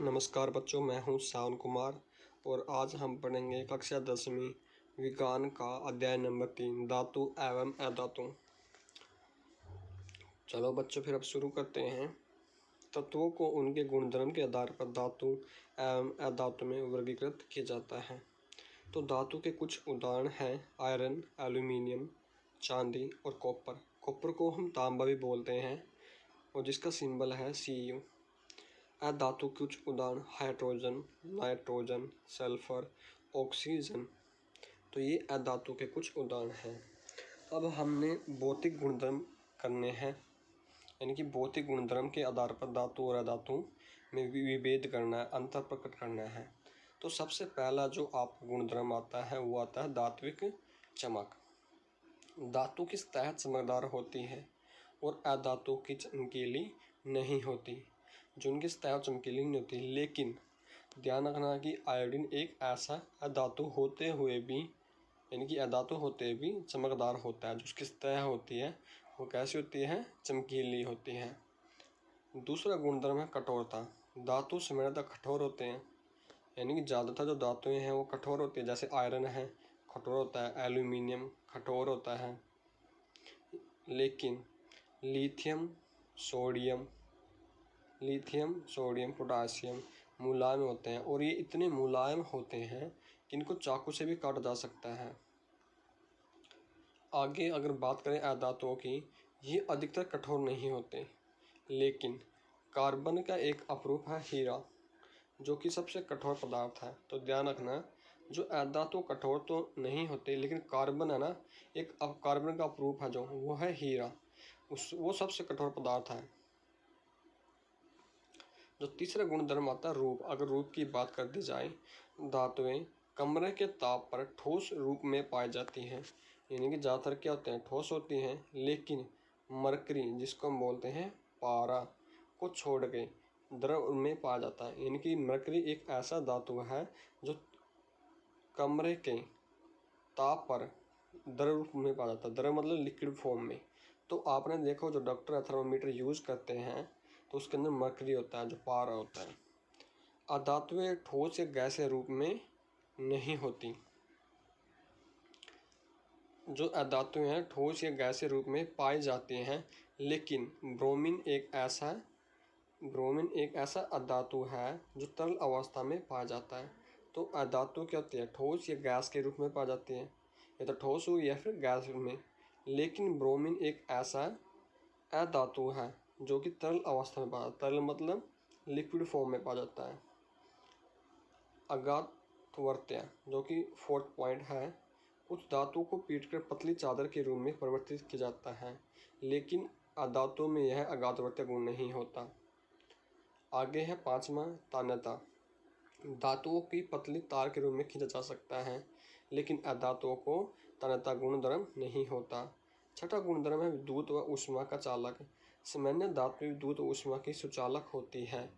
नमस्कार बच्चों, मैं हूं सावन कुमार और आज हम पढ़ेंगे कक्षा 10वीं विज्ञान का अध्याय नंबर 3 धातु एवं अधातु। चलो बच्चों फिर अब शुरू करते हैं। तत्वों को उनके गुणधर्म के आधार पर धातु एवं अधातु में वर्गीकृत किया जाता है। तो धातु के कुछ उदाहरण हैं आयरन, एल्यूमिनियम, चांदी और कॉपर। कॉपर को हम तांबा भी बोलते हैं और जिसका सिंबल है Cu। अधातु के कुछ उदाहरण हाइड्रोजन, नाइट्रोजन, सल्फर, ऑक्सीजन। तो ये अधातु के कुछ उदाहरण हैं। अब हमने भौतिक गुणधर्म करने हैं, यानी कि भौतिक गुणधर्म के आधार पर धातु और अधातु में विभेद करना है, अंतर प्रकट करना है। तो सबसे पहला जो आपको गुणधर्म आता है वो आता है धात्विक चमक। धातु की सतह चमकदार होती है और अधातु की चमकीली नहीं होती। जो उनकी सतह चमकीली नहीं होती, लेकिन ध्यान रखना कि आयोडीन एक ऐसा अधातु होते हुए भी, यानी कि अधातु होते भी चमकदार होता है। जो उसकी सतह होती है वो कैसी होती है? चमकीली होती है। दूसरा गुणधर्म है कठोरता। धातु सामान्यतः कठोर होते हैं, यानी कि ज़्यादातर जो धातुएं हैं वो कठोर होती है। जैसे आयरन है कठोर होता है, एल्यूमिनियम कठोर होता है, लेकिन लिथियम, सोडियम, पोटासियम मुलायम होते हैं और ये इतने मुलायम होते हैं कि इनको चाकू से भी काटा जा सकता है। आगे अगर बात करें अधातुओं की, ये अधिकतर कठोर नहीं होते, लेकिन कार्बन का एक अपरूप है हीरा, जो कि सबसे कठोर पदार्थ है। तो ध्यान रखना, जो अधातु कठोर तो नहीं होते, लेकिन कार्बन है ना, एक कार्बन का अपरूप है जो, वो है हीरा, वो सबसे कठोर पदार्थ है। जो तीसरा गुणधर्म आता है रूप। अगर रूप की बात कर दी जाए, धातुएं कमरे के ताप पर ठोस रूप में पाई जाती हैं, यानी कि ज़्यादातर क्या होते हैं? ठोस होती हैं। लेकिन मरकरी, जिसको हम बोलते हैं पारा, को छोड़ के द्रव में पाया जाता है। यानी कि मरकरी एक ऐसा धातु है जो कमरे के ताप पर द्रव रूप में पाया जाता है। द्रव मतलब लिक्विड फॉर्म में। तो आपने देखो जो डॉक्टर थर्मामीटर यूज करते हैं तो उसके अंदर मरकरी होता है, जो पारा होता है। अधातुएं ठोस या गैसीय रूप में नहीं होती। जो अधातुएं हैं ठोस या गैसीय रूप में पाई जाती हैं, लेकिन ब्रोमीन एक ऐसा अधातु है जो तरल अवस्था में पाया जाता है। तो अधातु क्या होती है? ठोस या गैस के रूप में पाई जाती है, या तो ठोस हुई या फिर गैस में। लेकिन ब्रोमीन एक ऐसा अधातु है जो कि तरल अवस्था में पाया जाता है। तरल मतलब लिक्विड फॉर्म में पाया जाता है। अगाधवर्त्य, जो कि 4th पॉइंट है, उस धातु को पीटकर पतली चादर के रूप में परिवर्तित किया जाता है, लेकिन अधातु में यह अगाधवर्त्य गुण नहीं होता। आगे है 5वां तन्यता। धातुओं की पतली तार के रूप में खींचा जा सकता है, लेकिन अधातुओं को तन्यता गुणधर्म नहीं होता। छठा गुणधर्म है विद्युत व ऊष्मा का चालक। सामान्य धातु विद्युत व ऊष्मा की सुचालक होती है,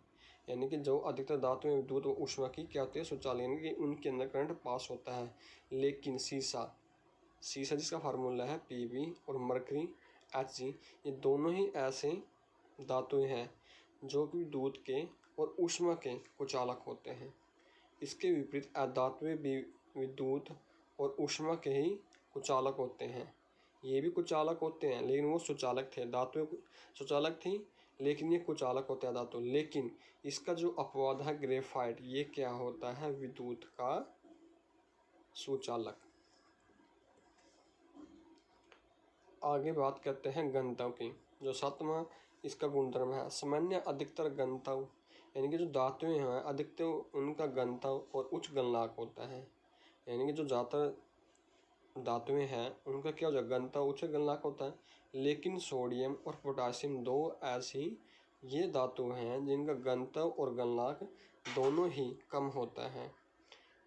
यानी कि जो अधिकतर धातु विद्युत व ऊष्मा की क्या होती है? सुचालक, यानी कि उनके अंदर करंट पास होता है। लेकिन सीसा जिसका फार्मूला है Pb, और मरकरी Hg, ये दोनों ही ऐसे धातुएं हैं जो कि विद्युत के और ऊष्मा के कुचालक होते हैं। इसके विपरीत अधातुएं भी विद्युत और ऊष्मा के ही कुचालक होते हैं। ये भी कुचालक होते हैं, लेकिन वो सुचालक थे। धातुएं सुचालक थी, लेकिन ये कुचालक होते हैं धातु। लेकिन इसका जो अपवाद है ग्रेफाइट, ये क्या होता है? विद्युत का सुचालक। आगे बात करते हैं घनत्व की। जो 7वां इसका गुणधर्म है सामान्य अधिकतर घनत्व, यानी कि जो धातुएं हैं अधिकतर उनका घनत्व और उच्च गलनांक होता है। यानी कि जो ज़्यादातर धातुएं हैं उनका क्या हो जाए? घनत्व उच्च गलनांक होता है। लेकिन सोडियम और पोटासियम दो ऐसी ये धातु हैं जिनका घनत्व और गलनांक दोनों ही कम होता है।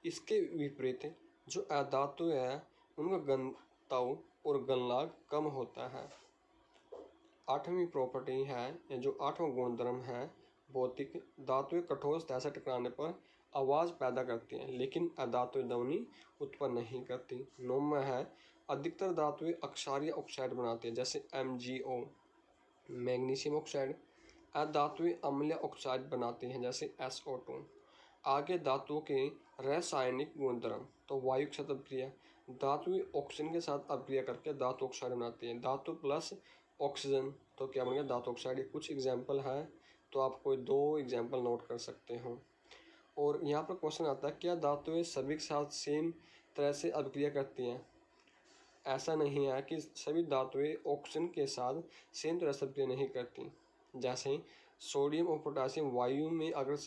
इसके विपरीत जो अधातु है उनका घनत्व और गलनांक कम होता है। 8वीं प्रॉपर्टी है, या जो 8वां गुणधर्म है भौतिक, धातुएं कठोर सतह से टकराने पर आवाज़ पैदा करती हैं, लेकिन अधातुएं ध्वनि उत्पन्न नहीं करती। 9वां है अधिकतर धातुएं अक्षारीय ऑक्साइड बनाती हैं, जैसे MgO मैग्नीशियम ऑक्साइड, अधातुएं अम्लीय ऑक्साइड बनाती हैं जैसे SO2। आगे धातुओं के रासायनिक गुणधर्म। तो वायु के साथ अभिक्रिया, धातुएं ऑक्सीजन के साथ अभिक्रिया करके धातु ऑक्साइड बनाती हैं। धातु प्लस ऑक्सीजन तो क्या बन गया, धातु ऑक्साइड। ये कुछ एग्जाम्पल है, तो आप कोई 2 एग्जाम्पल नोट कर सकते हो। और यहाँ पर क्वेश्चन आता है, क्या धातुएं सभी के साथ सेम तरह से अभिक्रिया करती हैं? ऐसा नहीं है कि सभी धातुएं ऑक्सीजन के साथ सेम तरह से अभिक्रिया नहीं करती। जैसे सोडियम और पोटासियम वायु में अगर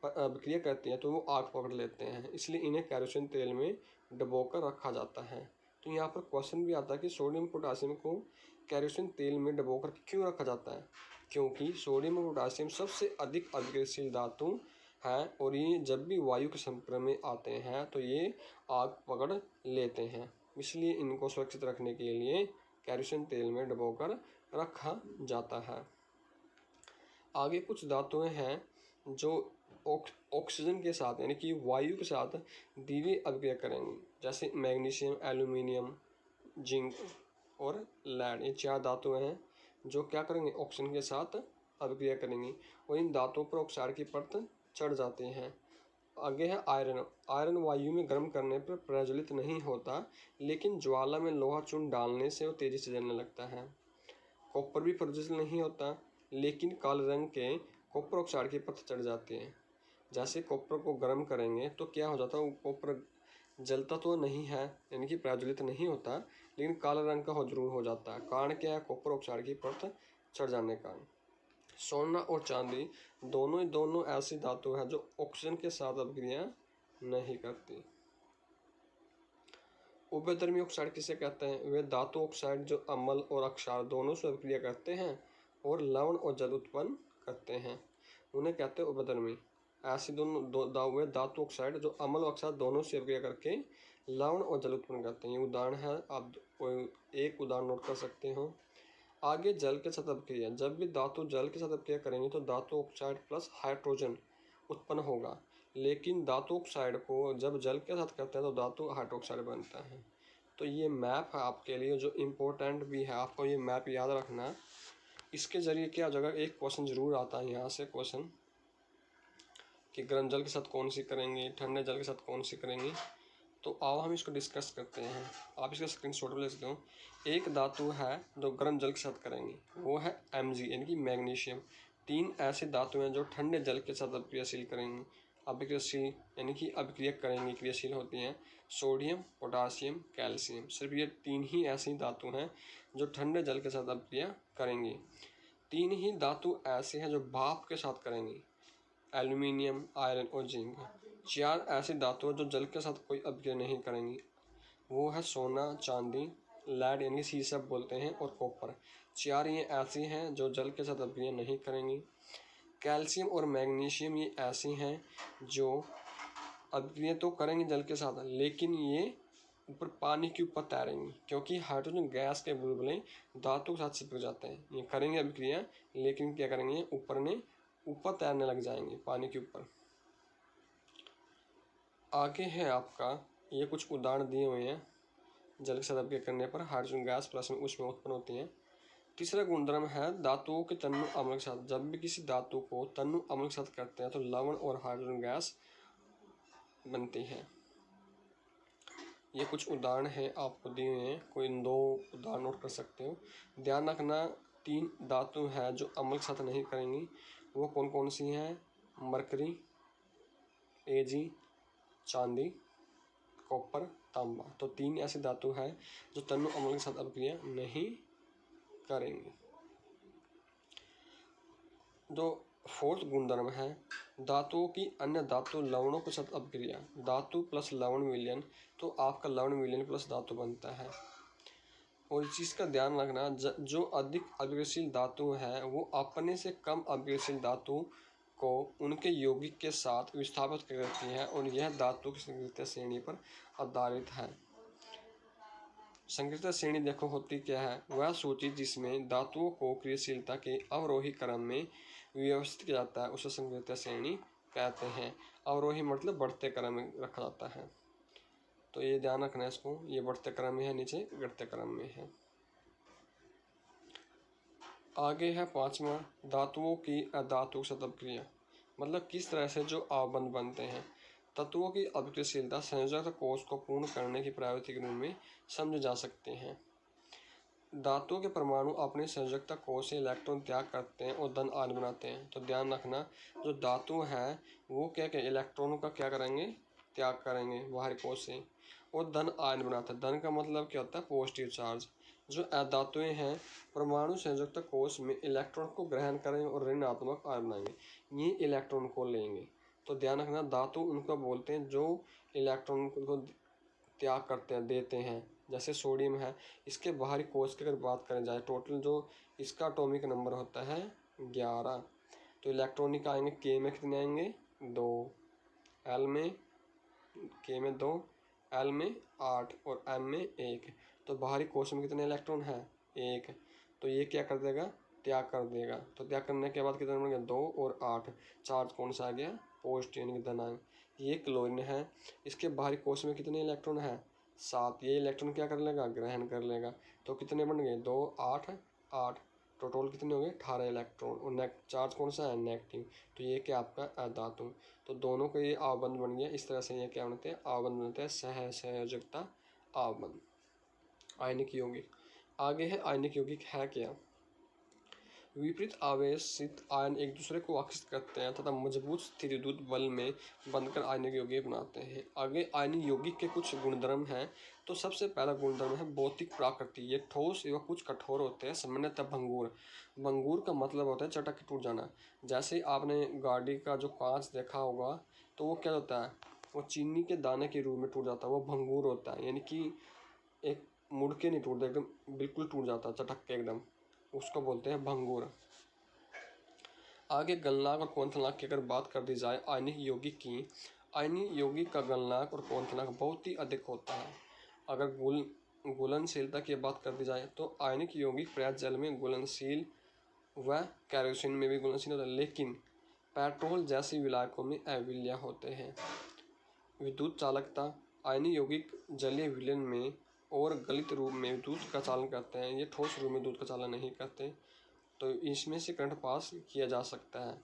अभिक्रिया करती हैं तो वो आग पकड़ लेते हैं, इसलिए इन्हें केरोसिन तेल में डुबोकर रखा जाता है। तो यहाँ पर क्वेश्चन भी आता है कि सोडियम पोटासियम को केरोसिन तेल में डुबोकर क्यों रखा जाता है? क्योंकि सोडियम और पोटासियम सबसे अधिक अभिक्रियाशील धातु है और ये जब भी वायु के संपर्क में आते हैं तो ये आग पकड़ लेते हैं, इसलिए इनको सुरक्षित रखने के लिए केरोसिन तेल में डुबोकर रखा जाता है। आगे कुछ धातुएं हैं जो ऑक्सीजन के साथ यानी कि वायु के साथ धीरे अभिक्रिया करेंगी, जैसे मैग्नीशियम, एल्यूमिनियम, जिंक और लेड। ये 4 धातुएं हैं जो क्या करेंगे, ऑक्सीजन के साथ अभिक्रिया करेंगी और इन धातुओं पर ऑक्साइड की परत चढ़ जाती हैं। आगे है आयरन। आयरन वायु में गर्म करने पर प्रज्वलित नहीं होता, लेकिन ज्वाला में लोहा चून डालने से वो तेजी से जलने लगता है। कॉपर भी प्रज्वलित नहीं होता, लेकिन काले रंग के कॉपर ऑक्साइड की परत चढ़ जाती है। जैसे कॉपर को गर्म करेंगे तो क्या हो जाता है, वो कॉपर जलता तो नहीं है यानी कि प्रज्वलित नहीं होता, लेकिन काले रंग का हो जरूर हो जाता है। कारण क्या है, कॉपर ऑक्साइड की परत चढ़ जाने का। सोना और चांदी दोनों ऐसी धातु है जो ऑक्सीजन के साथ अभिक्रिया नहीं करती। उभयधर्मी ऑक्साइड किसे कहते हैं? वे धातु ऑक्साइड जो अम्ल और क्षार दोनों से अभिक्रिया करते हैं और लवण और जल उत्पन्न करते हैं, उन्हें कहते हैं उभयधर्मी। ऐसी वे धातु ऑक्साइड जो अम्ल और क्षार दोनों से अभिक्रिया करके लवण और जल उत्पन्न करते हैं। ये उदाहरण है, आप एक उदाहरण नोट कर सकते हो। आगे जल के साथ अभिक्रिया। जब भी धातु जल के साथ अभिक्रिया करेंगे तो धातु ऑक्साइड प्लस हाइड्रोजन उत्पन्न होगा, लेकिन धातु ऑक्साइड को जब जल के साथ करते हैं तो धातु हाइड्रोक्साइड बनता है। तो ये मैप है आपके लिए जो इम्पोर्टेंट भी है, आपको ये मैप याद रखना। इसके जरिए क्या हो जाएगा, एक क्वेश्चन जरूर आता है यहाँ से क्वेश्चन कि गर्म जल के साथ कौन सी करेंगे, ठंडे जल के साथ कौन सी करेंगे। तो आओ हम इसको डिस्कस करते हैं। आप इसका स्क्रीनशॉट ले सकते हो। एक धातु है जो गर्म जल के साथ करेंगे, वो है Mg यानी कि मैग्नीशियम। 3 ऐसे धातु हैं जो ठंडे जल के साथ अभिक्रियाशील करेंगी। अभिक्रियाशील यानी कि अभिक्रिया करेंगी, क्रियाशील होती हैं। Sodium, potassium, calcium. सिर्फ ये 3 ही ऐसी धातु हैं जो ठंडे जल के साथ अभिक्रिया करेंगी। 3 ही धातु ऐसे हैं जो भाप के साथ करेंगी, एल्यूमिनियम, आयरन और जिंक। 4 ऐसी धातु जो जल के साथ कोई अभिक्रिया नहीं करेंगी, वो है सोना, चांदी, लेड यानी सीसा बोलते हैं और कॉपर। 4 ये ऐसी हैं जो जल के साथ अभिक्रिया नहीं करेंगी। कैल्शियम और मैग्नीशियम ये ऐसी हैं जो अभिक्रिया तो करेंगी जल के साथ, लेकिन ये ऊपर पानी के ऊपर तैरेंगी, क्योंकि हाइड्रोजन गैस के बुलबुले धातु के साथ चिपक जाते हैं। ये करेंगे अभिक्रिया, लेकिन क्या करेंगे, ऊपर तैरने लग जाएंगे पानी के ऊपर। आगे है आपका, ये कुछ उदाहरण दिए हुए हैं जल के साथ अभिक्रिया करने पर हाइड्रोजन गैस प्लस में ऊष्मा उत्पन्न होती है। तीसरा गुणधर्म है धातुओं के तन्नु अम्ल के साथ। जब भी किसी धातु को तन्नु अम्ल के साथ करते हैं तो लवण और हाइड्रोजन गैस बनती है। ये कुछ उदाहरण हैं आपको दिए हुए हैं, कोई 2 उदाहरण नोट कर सकते हो। ध्यान रखना 3 धातु है जो अम्ल के साथ नहीं करेंगी, वो कौन कौन सी हैं? मरकरी, Ag, चांदी, कॉपर, तांबा। तो 3 ऐसी धातु है जो तन्नु अम्ल के साथ अभिक्रिया नहीं करेंगी। जो 4th गुणधर्म है, धातुओं की अन्य धातु लवणों के साथ अभिक्रिया। धातु प्लस लवण विलयन, तो आपका लवण विलयन प्लस धातु बनता है। और इस चीज़ का ध्यान रखना, जो अधिक अभिक्रियाशील धातु है वो अपने से कम अभिक्रियाशील धातु को उनके यौगिक के साथ विस्थापित करती है और यह धातु की संक्रियता श्रेणी पर आधारित है। संक्रियता श्रेणी देखो होती क्या है, वह सूची जिसमें धातुओं को क्रियाशीलता के अवरोही क्रम में व्यवस्थित किया जाता है उसे संक्रियता श्रेणी कहते हैं। अवरोही मतलब बढ़ते क्रम में रखा जाता है, तो ये ध्यान रखना है इसको। ये बढ़ते क्रम में है, नीचे घटते क्रम में है। आगे है पांचवा, धातुओं की अधातु शतक्रिया, मतलब किस तरह से जो आवबंध बनते हैं। तत्वों की अभिक्रियाशीलता संयोजक कोष को पूर्ण करने की प्रवृत्ति के रूप में समझे जा सकते हैं। धातुओं के परमाणु अपने संयोजकता कोष से इलेक्ट्रॉन त्याग करते हैं और धन आयन बनाते हैं। तो ध्यान रखना, जो धातु है वो क्या क्या इलेक्ट्रॉनों का क्या करेंगे, त्याग करेंगे बाहरी कोष से, और धन आयन बनाते हैं। धन का मतलब क्या होता है, पॉजिटिव चार्ज। जो अधातुएं हैं परमाणु संयोजकता कोष में इलेक्ट्रॉन को ग्रहण करेंगे और ऋणात्मक आयन बनाएंगे, ये इलेक्ट्रॉन को लेंगे। तो ध्यान रखना, धातु उनको बोलते हैं जो इलेक्ट्रॉन को त्याग करते हैं, देते हैं। जैसे सोडियम है, इसके बाहरी कोष की अगर बात करें जाए, टोटल जो इसका एटॉमिक नंबर होता है 11। तो इलेक्ट्रॉनिक आएंगे के में कितने आएंगे, 2, एल में, के में 2, एल में 8 और एम में 1। तो बाहरी कोष में कितने इलेक्ट्रॉन है, 1। तो ये क्या कर देगा, त्याग कर देगा। तो त्याग करने के बाद कितने बन गया, 2 और 8। चार्ज कौन सा आ गया, पॉजिटिव यानी कि धनात्मक। ये क्लोरीन है, इसके बाहरी कोष में कितने इलेक्ट्रॉन है, 7। ये इलेक्ट्रॉन क्या कर लेगा, ग्रहण कर लेगा। तो कितने बन गए, 2, 8, 8। टोटल कितने हो गए, 18 इलेक्ट्रॉन। और चार्ज कौन सा है, नेगेटिव। तो ये क्या आपका अधातु। तो दोनों का ये आवबंध बन गया। इस तरह से ये क्या बनते हैं, आवबंध बनते हैं, सहसंयोजकता आवबंध। आयनिक यौगिक, आगे है आयनिक यौगिक है क्या। विपरीत आवेशित आयन एक दूसरे को आकर्षित करते हैं तथा मजबूत स्थिरयुक्त बल में बंधकर आयनिक यौगिक बनाते हैं। आगे आयनिक यौगिक के कुछ गुणधर्म हैं। तो सबसे पहला गुणधर्म है भौतिक प्रकृति। ये ठोस एवं कुछ कठोर होते हैं, सामान्यतः भंगुर। भंगुर का मतलब होता है चटक के टूट जाना। जैसे आपने गाड़ी का जो कांच देखा होगा, तो वो क्या होता है, वो चीनी के दाने के रूप में टूट जाता है, वो भंगुर होता है। यानी कि एक मुड़ के नहीं टूटता, एकदम बिल्कुल टूट जाता है चटक के एकदम, उसको बोलते हैं भंगुर। आगे गलनांक और क्वथनांक की अगर बात कर दी जाए आयनिक यौगिक की, आयनिक यौगिक का गलनांक और क्वथनांक बहुत ही अधिक होता है। अगर घुलनशीलता की बात कर दी जाए तो आयनिक यौगिक पर्याप्त जल में घुलनशील व केरोसिन में भी घुलनशील होता है, लेकिन पेट्रोल जैसी विलायकों में अविलय होते हैं। विद्युत चालकता, आयनिक यौगिक जलीय विलयन में और गलित रूप में विद्युत का चालन करते हैं, ये ठोस रूप में विद्युत का चालन नहीं करते। तो इसमें से करंट पास किया जा सकता है,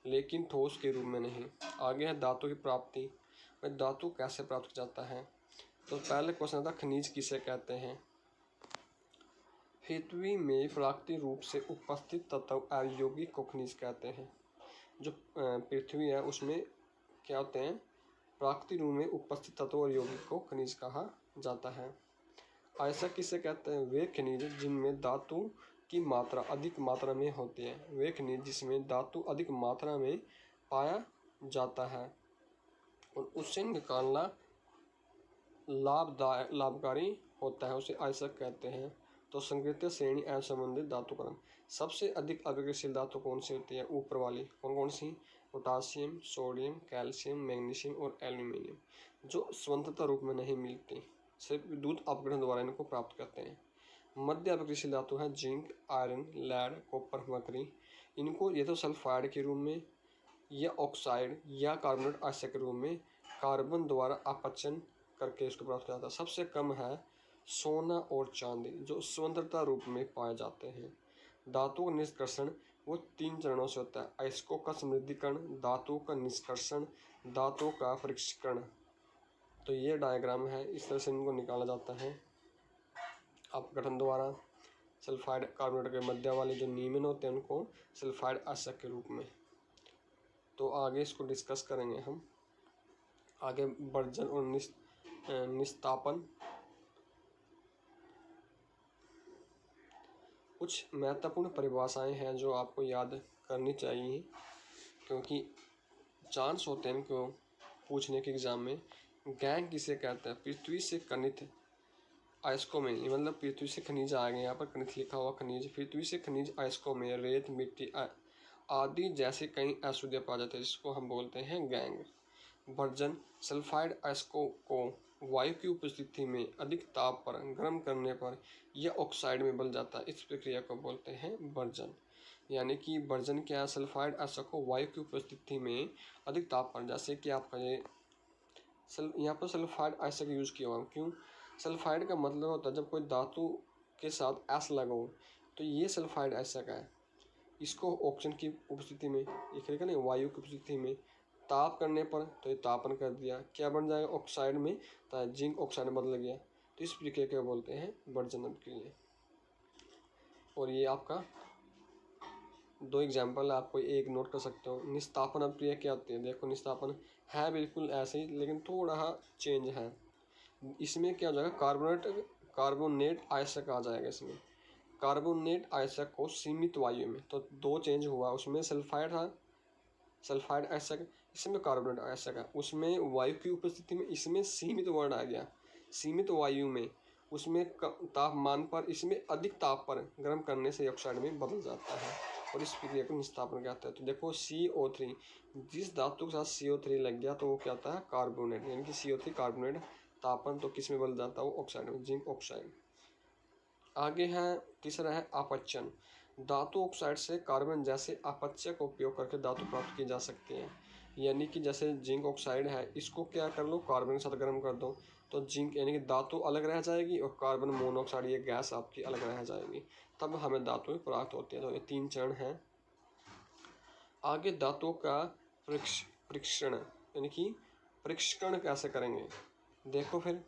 लेकिन ठोस के रूप में नहीं। आगे है धातु की प्राप्ति, वह धातु कैसे प्राप्त किया जाता है। तो पहले क्वेश्चन था खनिज किसे कहते हैं। पृथ्वी में प्राकृतिक रूप से उपस्थित तत्व यौगिक को खनिज कहते हैं। जो पृथ्वी है उसमें क्या होते हैं, प्राकृतिक रूप में उपस्थित तत्व और यौगिक को खनिज कहा जाता है। ऐसा किसे कहते हैं, वे खनिज जिनमें धातु की मात्रा अधिक मात्रा में होती है। वे खनिज जिसमें धातु अधिक मात्रा में पाया जाता है और उससे निकालना लाभकारी होता है, उसे आयस्क कहते हैं। तो संकृत्य श्रेणी एवं संबंधित धातुकरण, सबसे अधिक अभिक्रियाशील धातु कौन सी होती है, ऊपर वाली कौन कौन सी, पोटासियम, सोडियम, कैल्शियम, मैग्नीशियम और एल्यूमिनियम, जो स्वतंत्र रूप में नहीं मिलती, सिर्फ विद्युत अपग्रहण द्वारा इनको प्राप्त करते हैं। मध्य अभिक्रियाशील धातु है zinc, iron, lead, copper, mercury. इनको ये तो सल्फाइड के रूप में या ऑक्साइड या कार्बोनेट आयस्क के रूप में कार्बन द्वारा अपचन करके इसको प्राप्त किया जाता है। सबसे कम है सोना और चांदी, जो स्वतंत्रता रूप में पाए जाते हैं। धातु का निष्कर्षण वो 3 चरणों से होता है, अयस्कों का समृद्धिकरण, धातु का निष्कर्षण, धातु का परीक्षण। तो ये डायग्राम है, इस तरह से इनको निकाला जाता है अपघटन द्वारा। सल्फाइड कार्बोनेट के मध्य वाले जो नीमन होते हैं उनको सल्फाइड आयस्क के रूप में। तो आगे इसको डिस्कस करेंगे हम। आगे वर्जन और निस्तापन, कुछ महत्वपूर्ण परिभाषाएं हैं जो आपको याद करनी चाहिए, क्योंकि चांस होते हैं इनको पूछने के एग्जाम में। गैंग किसे कहते हैं, पृथ्वी से खनिज अयस्कों में, मतलब पृथ्वी से खनिज आ गए, यहाँ पर खनिज लिखा हुआ खनिज, पृथ्वी से खनिज अयस्कों में रेत, मिट्टी आदि जैसे कई अशुद्धियाँ पाए जाते हैं, जिसको हम बोलते हैं गैंग। वर्जन, सल्फाइड अयस्कों को वायु की उपस्थिति में अधिक ताप पर गर्म करने पर यह ऑक्साइड में बदल जाता है, इस प्रक्रिया को बोलते हैं वर्जन। यानी कि वर्जन क्या है, सल्फाइड अयस्क को वायु की उपस्थिति में अधिक ताप पर, जैसे कि आपका ये यहाँ पर सल्फाइड अयस्क यूज़ किया हुआ। क्यों, सल्फाइड का मतलब होता है जब कोई धातु के साथ एस लगा हो, तो ये सल्फाइड अयस्क है। इसको ऑक्सीजन की उपस्थिति में, ये करेगा ना वायु की उपस्थिति में ताप करने पर, तो ये तापन कर दिया, क्या बन जाएगा ऑक्साइड में, तो जिंक ऑक्साइड में बदल गया। तो इस प्रक्रिया को बोलते हैं वर्जन प्रक्रिया। और ये आपका दो एग्जाम्पल आपको एक नोट कर सकते हो। निस्तापन प्रक्रिया क्या होती है, देखो निस्तापन है बिल्कुल ऐसे ही लेकिन थोड़ा चेंज है। इसमें क्या हो जाएगा, कार्बोनेट आयस्क आ जाएगा। इसमें कार्बोनेट आयस्क को सीमित वायु में, तो दो चेंज हुआ, उसमें सल्फाइड था, सल्फाइड आयस्क, इसमें कार्बोनेट आयस्क है, उसमें वायु की उपस्थिति में, इसमें सीमित वर्ड आ गया, सीमित वायु में, उसमें तापमान पर, इसमें अधिक ताप पर गर्म करने से ऑक्साइड में बदल जाता है और इस प्रक्रिया को निस्तापन कहते हैं। तो देखो CO3, जिस धातु के साथ CO3 लग गया तो वो क्या होता है कार्बोनेट, यानी कि CO3 कार्बोनेट, तापन तो किस में बदल जाता है वो ऑक्साइड में, जिंक ऑक्साइड। आगे है तीसरा है अपचन। धातु ऑक्साइड से कार्बन जैसे अपचय का उपयोग करके धातु प्राप्त की जा सकती है। यानी कि जैसे जिंक ऑक्साइड है, इसको क्या कर लो, कार्बन के साथ गर्म कर दो तो जिंक यानी कि धातु अलग रह जाएगी और कार्बन मोनोऑक्साइड ये गैस आपकी अलग रह जाएगी, तब हमें धातु प्राप्त होती है। तो ये तीन चरण हैं। आगे धातुओं का परीक्षण यानी कि परीक्षण कैसे करेंगे, देखो फिर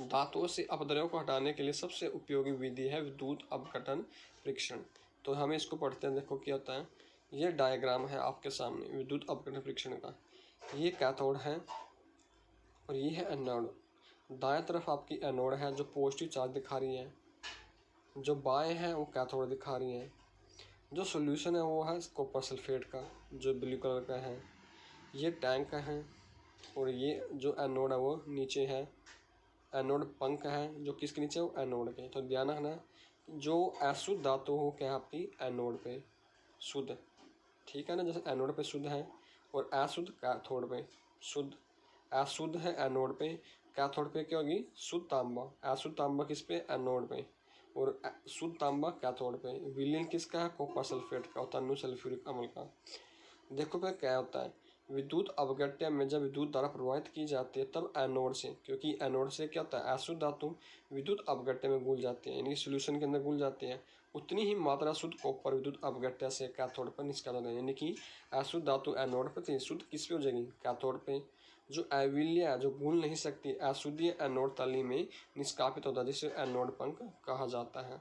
धातुओं से अपद्रव्यों को हटाने के लिए सबसे उपयोगी विधि है विद्युत अपघटन परीक्षण। तो हमें इसको पढ़ते हैं, देखो क्या होता है। ये डायग्राम है आपके सामने विद्युत अपघटन परीक्षण का। ये कैथोड है और ये है एनोड। दाएं तरफ आपकी एनोड है जो पॉजिटिव चार्ज दिखा रही है, जो बाएं है वो कैथोड दिखा रही है। जो सोल्यूशन है वो है कॉपर सल्फेट का जो ब्लू कलर का है। ये टैंक है और ये जो एनोड है वो नीचे है, एनोड पंख है जो किसके नीचे हो, एनोड के। तो ध्यान रखना जो अशुद्ध धातु हो क्या आपकी एनोड पे शुद्ध, ठीक है ना, जैसे एनोड पे शुद्ध है और अशुद्ध कैथोड पे शुद्ध। अशुद्ध है एनोड पे, कैथोड पे क्या होगी शुद्ध तांबा। अशुद्ध तांबा किस पे, एनोड पे, और शुद्ध तांबा कैथोड पे। विलीन किसका है, कॉपर सल्फेट का और तनु सल्फ्यूरिक अम्ल का। देखो फिर क्या होता है, विद्युत अपघट्य में जब विद्युत धारा प्रवाहित की जाती है तब एनोड से, क्योंकि एनोड से क्या होता है अशुद्ध धातु विद्युत अपघट्य में घुल जाती है, यानी सोल्यूशन के अंदर घुल जाती है। उतनी ही मात्रा शुद्ध कॉपर विद्युत अपघट्य से कैथोड पर निष्कासित है, यानी कि अशुद्ध धातु एनोड पर थी, शुद्ध किस पे हो जाएगी कैथोड पे। जो अविल्य है जो घुल नहीं सकती अशुद्धि एनोड तली में निष्कापित होता है, जिसे एनोड पंख कहा जाता है।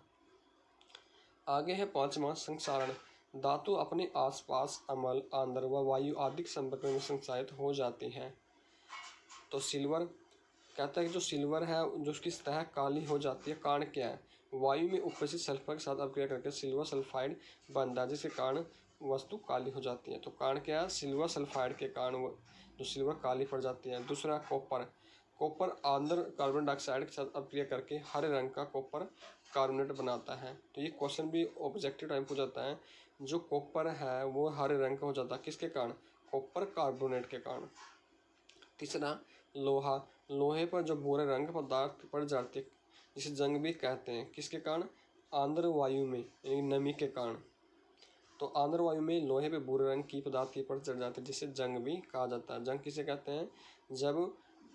आगे है पांचवा संक्षारण। धातु अपने आसपास अम्ल आंध्र व वायु आदि के संपर्क में संक्षारित हो जाती है। तो सिल्वर कहता है कि जो सिल्वर है जो उसकी सतह काली हो जाती है, कारण क्या है, वायु में उपस्थित सल्फर के साथ अपक्रिया करके सिल्वर सल्फाइड बनता है जिसके कारण वस्तु काली हो जाती है। तो कारण क्या है, सिल्वर सल्फाइड के कारण जो सिल्वर काली पड़ जाती है। दूसरा copper, copper Andhra carbon dioxide के साथ अपक्रिया करके हरे रंग का कॉपर कार्बोनेट बनाता है। तो ये क्वेश्चन भी ऑब्जेक्टिव टाइप हो जाता है, जो कॉपर है वो हरे रंग का हो जाता है किसके कारण, कॉपर कार्बोनेट के कारण। तीसरा लोहा, लोहे पर जो भूरे रंग का पदार्थ पड़ जाती है जिसे जंग भी कहते हैं, किसके कारण, आंध्र वायु में यानी नमी के कारण। तो आंध्र वायु में लोहे पे भूरे रंग की पदार्थ की परत चढ़ जाती है जिसे जंग भी कहा जाता है। जंग किसे कहते हैं, जब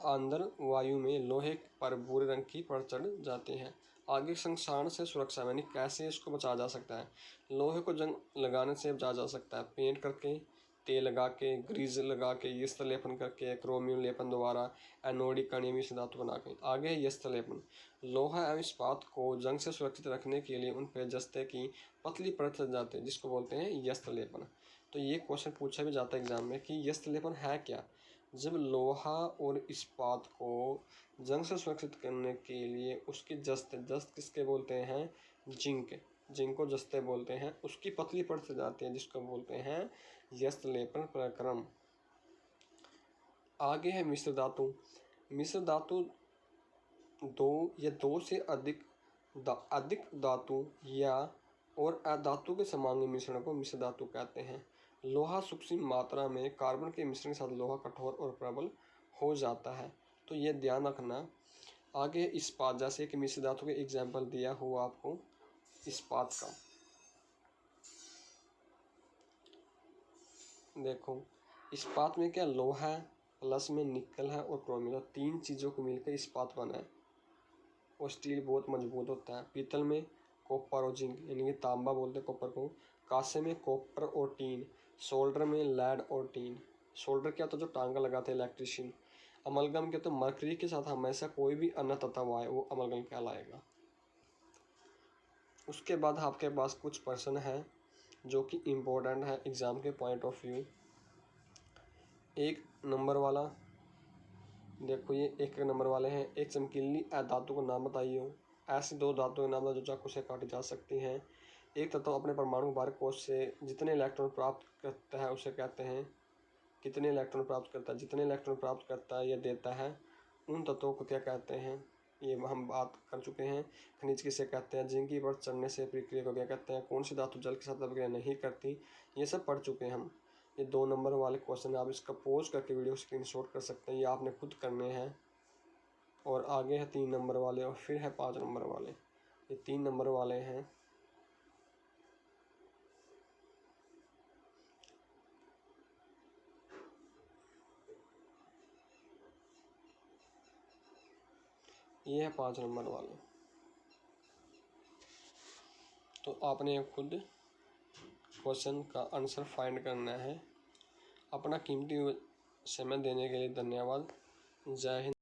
आंध्र वायु में लोहे पर भूरे रंग की परत चढ़ जाती है। आगे संक्षारण से सुरक्षा यानी कैसे इसको बचाया जा सकता है। लोहे को जंग लगाने से बचाया जा सकता है, पेंट करके, तेल लगा के, ग्रीज लगा के, यस्त लेपन करके, क्रोमियम लेपन द्वारा, एनोडिक कणीय से धातु बना के। आगे है यस्त लेपन। लोहा एवं इस्पात को जंग से सुरक्षित रखने के लिए उन पर जस्ते की पतली परत चढ़ जाती है जिसको बोलते हैं यस्त लेपन। तो ये क्वेश्चन पूछा भी जाता है एग्जाम में कि यस्त लेपन है क्या। जब लोहा और इस्पात को जंग से सुरक्षित करने के लिए उसकी जस्ते, जस्त किसके बोलते हैं, जिंक, जिंक को जस्ते बोलते हैं, उसकी पतली परत चढ़ जाती है जिसको बोलते हैं यस्त लेपन प्रक्रम। आगे है मिश्र धातु। मिश्र धातु दो से अधिक धातु या और अधातु के समांगी मिश्रण को मिश्र धातु कहते हैं। लोहा सूक्ष्म मात्रा में कार्बन के मिश्रण के साथ लोहा कठोर और प्रबल हो जाता है, तो ये ध्यान रखना। आगे इस्पात, जैसे कि मिश्र धातु के एग्जाम्पल दिया हुआ आपको इस्पात का, देखो इस्पात में क्या, लोहा है प्लस में निकल है और क्रोमियम, तीन चीज़ों को मिलकर इस्पात बना है। और स्टील बहुत मजबूत होता है। पीतल में कॉपर और जिंक, यानी कि तांबा बोलते हैं कॉपर को। कांसे में कॉपर और टीन। सोल्डर में लेड और टीन। सोल्डर क्या होता है, जो टांगा लगाते हैं इलेक्ट्रिशियन। अमलगम क्या, तो मरकरी के साथ हमेशा कोई भी अन्य तत्व आए वो अमलगम कहलाएगा। उसके बाद आपके पास कुछ प्रश्न है जो कि इम्पोर्टेंट है एग्जाम के पॉइंट ऑफ व्यू। 1 नंबर वाला देखो, ये 1 नंबर वाले हैं। एक चमकीली धातु का नाम बताइए। ऐसी 2 धातु के नाम जो चाकू से काटी जा सकती हैं। एक तत्व अपने परमाणु बाहर कोश से जितने इलेक्ट्रॉन प्राप्त करता है उसे कहते हैं, कितने इलेक्ट्रॉन प्राप्त करता है, जितने इलेक्ट्रॉन प्राप्त करता है या देता है, उन तत्वों को क्या कहते हैं, ये हम बात कर चुके हैं। खनिज किसे कहते हैं, जिनकी पर चढ़ने से प्रक्रिया को क्या कहते हैं, कौन सी धातु जल के साथ अभिक्रिया नहीं करती, ये सब पढ़ चुके हैं हम। ये 2 नंबर वाले क्वेश्चन आप इसका पोज करके वीडियो स्क्रीनशॉट कर सकते हैं, ये आपने खुद करने हैं। और आगे है 3 नंबर वाले और फिर है 5 नंबर वाले। ये 3 नंबर वाले हैं। ये है 5 नंबर वाले। तो आपने खुद क्वेश्चन का आंसर फाइंड करना है। अपना कीमती समय देने के लिए धन्यवाद। जय हिंद।